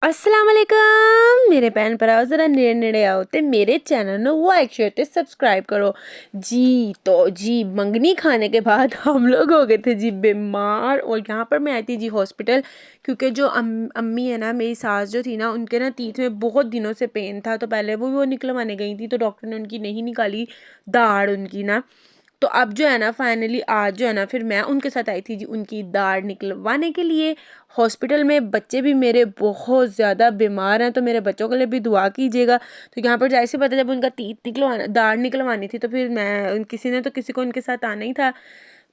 अस्सलाम वालेकुम मेरे भैन भराओ, ज़रा नेड़े नेड़े आओ ते मेरे चैनल ਨੂੰ लाइक शेयर ते सब्सक्राइब करो जी। तो जी मंगनी खाने के बाद हम लोग हो गए थे जी बीमार, और यहाँ पर मैं आई थी जी हॉस्पिटल, क्योंकि जो अम्मी है ना, मेरी सास जो थी ना, उनके ना तीत में बहुत दिनों से पेन था। तो पहले वो निकलवाने गई थी, तो डॉक्टर ने उनकी नहीं निकाली दाढ़ उनकी ना। तो अब जो है ना फाइनली आज जो है ना फिर मैं उनके साथ आई थी जी उनकी दाढ़ निकलवाने के लिए हॉस्पिटल में। बच्चे भी मेरे बहुत ज़्यादा बीमार हैं, तो मेरे बच्चों के लिए भी दुआ कीजिएगा। तो यहाँ पर जैसे पता, जब उनका तीत निकलवाना दाढ़ निकलवानी थी, तो फिर मैं किसी को उनके साथ आना ही था।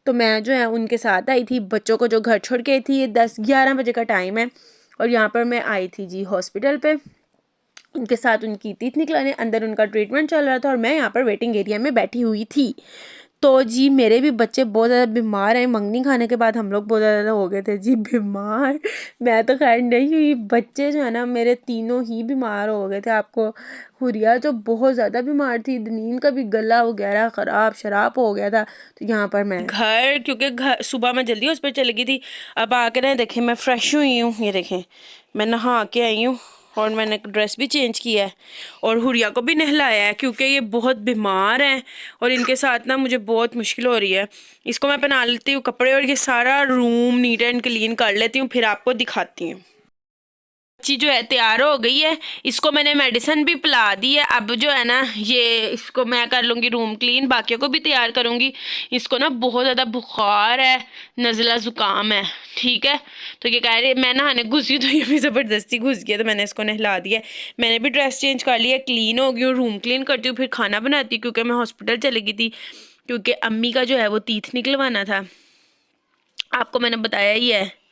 तो मैं जो है उनके साथ आई थी, बच्चों को जो घर छोड़ के आई थी। ये 10-11 बजे का टाइम है, और यहाँ पर मैं आई थी जी हॉस्पिटल पे उनके साथ। उनकी तीत निकलाने अंदर उनका ट्रीटमेंट चल रहा था, और मैं यहाँ पर वेटिंग एरिया में बैठी हुई थी। तो जी मेरे भी बच्चे बहुत ज़्यादा बीमार हैं। मंगनी खाने के बाद हम लोग बहुत ज़्यादा हो गए थे जी बीमार। मैं तो खैर नहीं हुई, बच्चे जो है ना मेरे तीनों ही बीमार हो गए थे। आपको हुरिया जो बहुत ज़्यादा बीमार थी, दनीन का भी गला वगैरह ख़राब शराब हो गया था। तो यहाँ पर मैं घर, क्योंकि घर सुबह मैं जल्दी उस पर चली गई थी। अब आकर ना देखें मैं फ़्रेश हुई हूँ, ये देखें मैं नहा के आई हूँ, और मैंने ड्रेस भी चेंज किया है, और हुरिया को भी नहलाया है, क्योंकि ये बहुत बीमार हैं और इनके साथ ना मुझे बहुत मुश्किल हो रही है। इसको मैं पहना लेती हूँ कपड़े, और ये सारा रूम नीट एंड क्लीन कर लेती हूँ, फिर आपको दिखाती हूँ। बच्ची जो है तैयार हो गई है, इसको मैंने मेडिसिन भी पिला दी है। अब जो है ना ये इसको मैं कर लूँगी रूम क्लीन, बाकियों को भी तैयार करूँगी। इसको ना बहुत ज़्यादा बुखार है, नज़ला ज़ुकाम है, ठीक है। तो ये कह रही है मैं नहाने घुसी, तो ये भी ज़बरदस्ती घुस गया, तो मैंने इसको नहला दिया। मैंने भी ड्रेस चेंज कर लिया, क्लीन हो गई हूँ, रूम क्लीन करती हूँ, फिर खाना बनाती हूँ, क्योंकि मैं हॉस्पिटल चली गई थी, क्योंकि अम्मी का जो है वो तीथ निकलवाना था, आपको मैंने बताया ही है।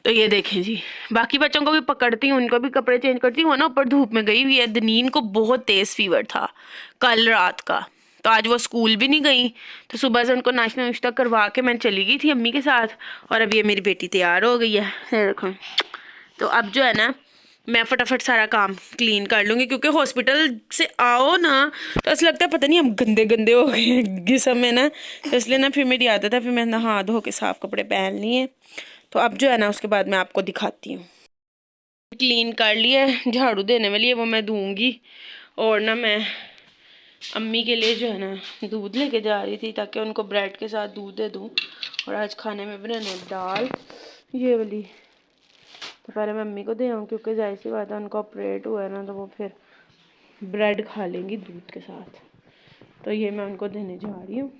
तो ये देखें जी, बाकी बच्चों को भी पकड़ती हूँ, उनको भी कपड़े चेंज करती हूँ ना। ऊपर धूप में गई हुई है, दनीन को बहुत तेज़ फीवर था कल रात का, तो आज वो स्कूल भी नहीं गई। तो सुबह से उनको नाश्ता नुश्ता करवा के मैं चली गई थी अम्मी के साथ, और अब ये मेरी बेटी तैयार हो गई है, देखो। तो अब जो है ना मैं फटाफट सारा काम क्लीन कर लूँगी, क्योंकि हॉस्पिटल से आओ ना तो ऐसा लगता है पता नहीं हम गंदे गंदे हो गए जिसम में ना। तो इसलिए ना फिर मेरी आदत है, फिर मैं नहा धो के साफ़ कपड़े पहन लिए। तो अब जो है ना उसके बाद मैं आपको दिखाती हूँ। क्लीन कर लिया, झाड़ू देने वाली है वो मैं दूंगी, और ना मैं अम्मी के लिए जो है ना दूध लेके जा रही थी, ताकि उनको ब्रेड के साथ दूध दे दूँ। और आज खाने में बनाना है दाल ये वाली, तो पहले मैं अम्मी को दे आऊँ, क्योंकि जाहिर सी बात है उनका ऑपरेट हुआ है ना, तो वो फिर ब्रेड खा लेंगी दूध के साथ। तो ये मैं उनको देने जा रही हूँ,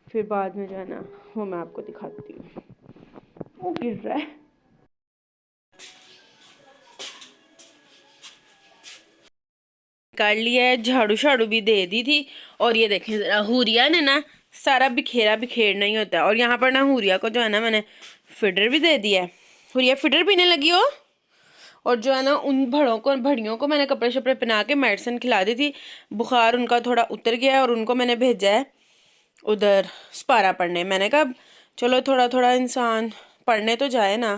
फिर बाद में जो है ना वो मैं आपको दिखाती हूँ। वो गिर रहा है। कर लिया है, झाड़ू झाड़ू भी दे दी थी। और ये देखें ज़रा हुरिया ने ना सारा बिखेरा बिखेरना ही होता है। और यहाँ पर ना हुरिया को जो है ना मैंने फिडर भी दे दिया है, हुरिया फिडर पीने लगी हो। और जो है ना उन भड़ियों को मैंने कपड़े शपड़े पहना के मेडिसिन खिला दी थी। बुखार उनका थोड़ा उतर गया है, और उनको मैंने भेजा है उधर स्पारा पढ़ने। मैंने कहा चलो थोड़ा थोड़ा इंसान पढ़ने तो जाए ना,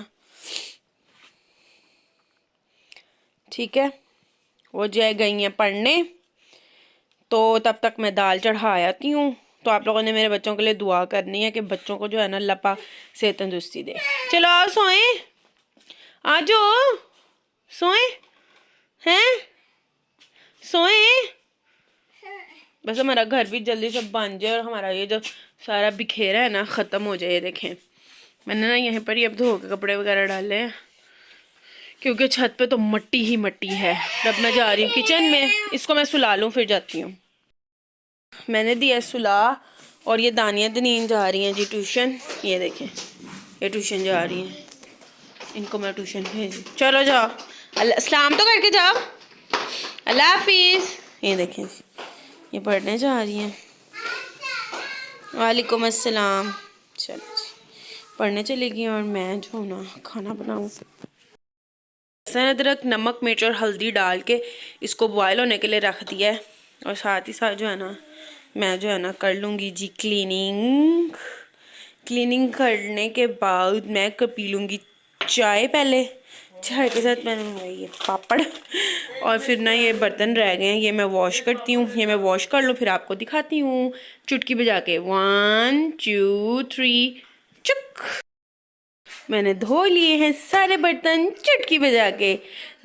ठीक है। वो जो गई हैं पढ़ने, तो तब तक मैं दाल चढ़ा आती हूँ। तो आप लोगों ने मेरे बच्चों के लिए दुआ करनी है कि बच्चों को जो है ना अल्लाह पाक सेहत तंदुरुस्ती दे। चलो आओ सोए, आ जाओ सोए हैं, सोए। बस हमारा घर भी जल्दी से बन जाए, और हमारा ये जो सारा बिखेरा है ना ख़त्म हो जाए। ये देखें मैंने ना यहीं पर ही अब धो के कपड़े वगैरह डाले हैं, क्योंकि छत पे तो मट्टी ही मट्टी है। तब मैं जा रही हूँ किचन में, इसको मैं सुला लूँ फिर जाती हूँ। मैंने दिया सुला, और ये दानिया दनीन जा रही हैं जी ट्यूशन। ये देखें ये ट्यूशन जा रही हैं, इनको मैं ट्यूशन भेज, चलो जाओ अल्लाह सलाम तो करके जाओ, अल्लाह हाफिज़। ये देखें ये पढ़ने जा रही हैं, वालेकुम अस्सलाम। चलो जी पढ़ने चलेगी, और मैं जो ना खाना बनाऊँ। लहसुन अदरक नमक मिर्च और हल्दी डाल के इसको बॉयल होने के लिए रख दिया है। और साथ ही साथ जो है ना मैं जो है ना कर लूँगी जी क्लीनिंग करने के बाद मैं पी लूँगी चाय। पहले चाय के साथ मैंने बनाई ये पापड़, और फिर ना ये बर्तन रह गए हैं, ये मैं वॉश करती हूँ। ये मैं वॉश कर लूँ फिर आपको दिखाती हूँ चुटकी बजा के, 1 2 3 चुक। मैंने धो लिए हैं सारे बर्तन चुटकी बजा के।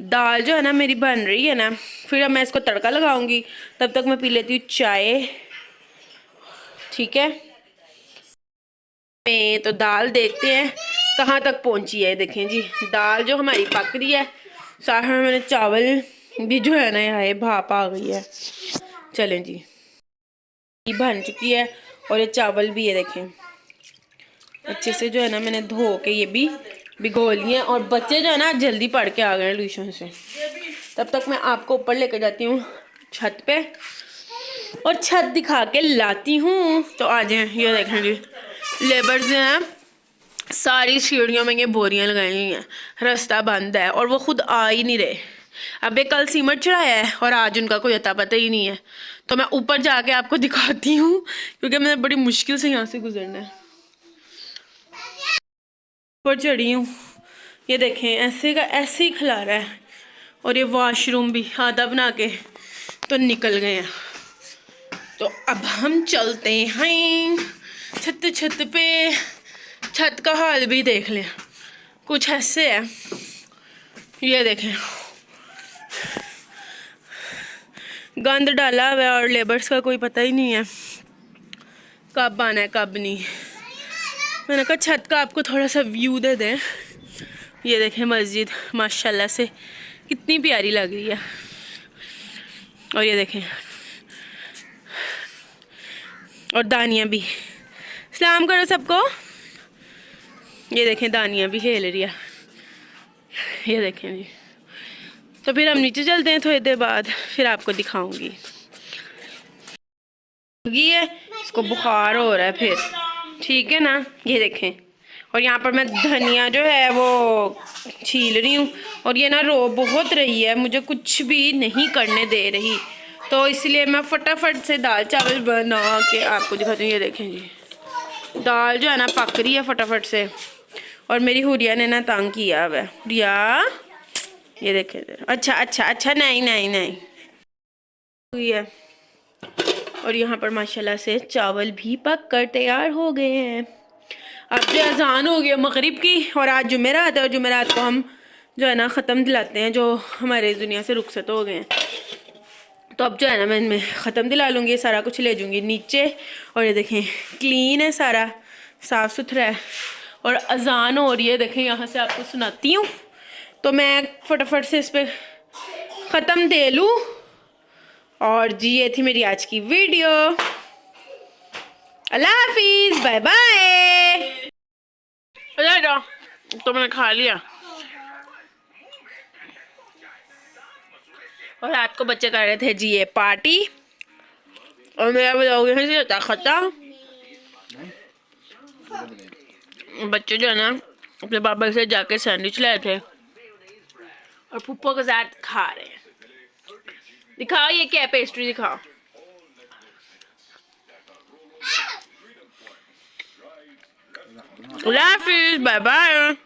दाल जो है ना मेरी बन रही है ना, फिर अब मैं इसको तड़का लगाऊंगी। तब तक मैं पी लेती हूँ चाय। ठीक है, मैं तो दाल देखते हैं कहाँ तक पहुँची है। देखें जी, दाल जो हमारी पक रही है। साथ में मैंने चावल भी जो है ना यहाँ भाप आ गई है। चलें जी, ये बन चुकी है और ये चावल भी है देखें अच्छे से जो है ना मैंने धो के ये भी भिगो लिए। और बच्चे जो है ना जल्दी पढ़ के आ गए ट्यूशन से। तब तक मैं आपको ऊपर लेकर जाती हूँ छत पे और छत दिखा के लाती हूँ। तो आ जाए, ये देखें जी लेबर्स जो हैं सारी सीढ़ियों में ये बोरियां लगाई हुई हैं। रास्ता बंद है और वो खुद आ ही नहीं रहे। अबे कल सीमेंट चढ़ाया है और आज उनका कोई अता पता ही नहीं है। तो मैं ऊपर जाके आपको दिखाती हूँ क्योंकि मैंने बड़ी मुश्किल से यहाँ से गुजरना है। ऊपर चढ़ी हूँ, ये देखें ऐसे का ऐसे ही खिलारा है। और ये वॉशरूम भी आधा बना के तो निकल गए हैं। तो अब हम चलते हैं छत पे। छत का हाल भी देख लें, कुछ ऐसे है। ये देखें गंद डाला हुआ है और लेबर्स का कोई पता ही नहीं है कब आना है कब नहीं। मैंने कहा छत का आपको थोड़ा सा व्यू दे दें। ये देखें मस्जिद माशाल्लाह से कितनी प्यारी लग रही है। और ये देखें और दानियाँ भी, सलाम करो सबको। ये देखें दानियाँ भी खेल रही है। ये देखें जी। तो फिर हम नीचे चलते हैं थोड़ी देर बाद, फिर आपको दिखाऊंगी। ये इसको बुखार हो रहा है फिर, ठीक है ना। ये देखें और यहाँ पर मैं धनिया जो है वो छील रही हूँ। और ये ना रो बहुत रही है, मुझे कुछ भी नहीं करने दे रही। तो इसलिए मैं फटाफट से दाल चावल बना के आपको दिखाती हूँ। ये देखें जी दाल जो है ना पक रही है फटाफट से। और मेरी हुरिया ने ना तंग किया हुआ है। हुरिया ये देखें, अच्छा अच्छा अच्छा नहीं नहीं नहीं हुई है। और यहाँ पर माशाल्लाह से चावल भी पक कर तैयार हो गए हैं। अब जो अजान हो गया मगरिब की और आज जुमेरात है और जुमेरात को हम जो है ना ख़त्म दिलाते हैं जो हमारे दुनिया से रुखसत हो गए हैं। तो अब जो है ना मैं इनमें ख़त्म दिला लूँगी, सारा कुछ ले जाऊँगी नीचे। और ये देखें क्लीन है, सारा साफ़ सुथरा है। और अजान हो रही है, देखें यहाँ से आपको सुनाती हूँ। तो मैं फटाफट से इस पर ख़त्म दे लूँ। और जी ये थी मेरी आज की वीडियो। अल्लाह हाफिज़, बाय बाय। तो मैंने खा लिया और रात को बच्चे कर रहे थे जी ये पार्टी। और मेरा ब्लॉग यहाँ से होता खत्म। बच्चे जो है ना अपने पापा से जाके सैंडविच लाए थे और पुप्पो के साथ खा रहे हैं। दिखाओ ये क्या पेस्ट्री, दिखाओ। अल्लाह हाफिज़, बाय बाय।